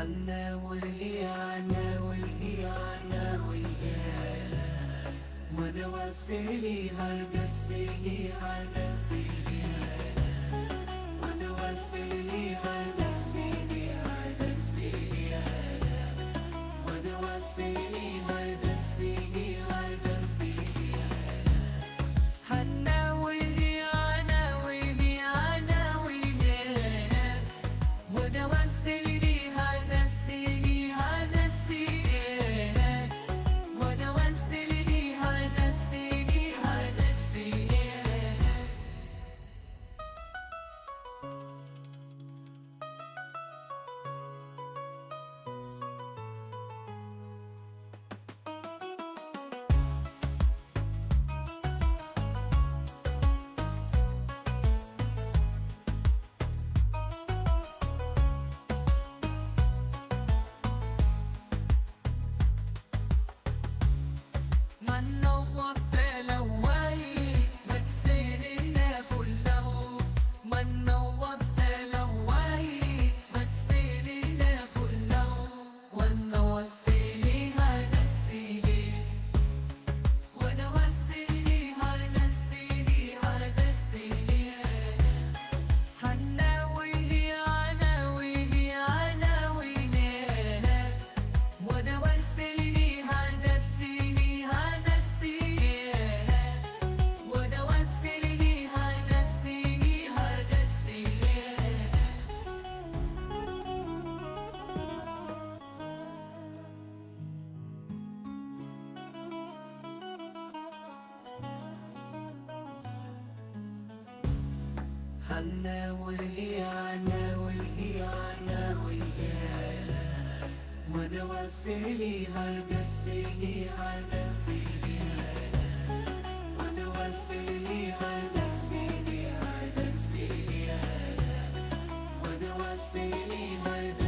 عنا والهيانة والهيانة والهيانة ودوسيلي هالدسيلي هالدسيلي ودوسيلي هالدسيلي هالدسيلي ودوسيلي هالدسيلي هالدسيلي عنا والهيانة والهيانة والهيانة ودوسيلي عنا والهيانة والهيانة والهيانة ودوسيلي هالدسيلي هالدسيلي ودوسيلي هالدسيلي هالدسيلي ودوسيلي هالدسيلي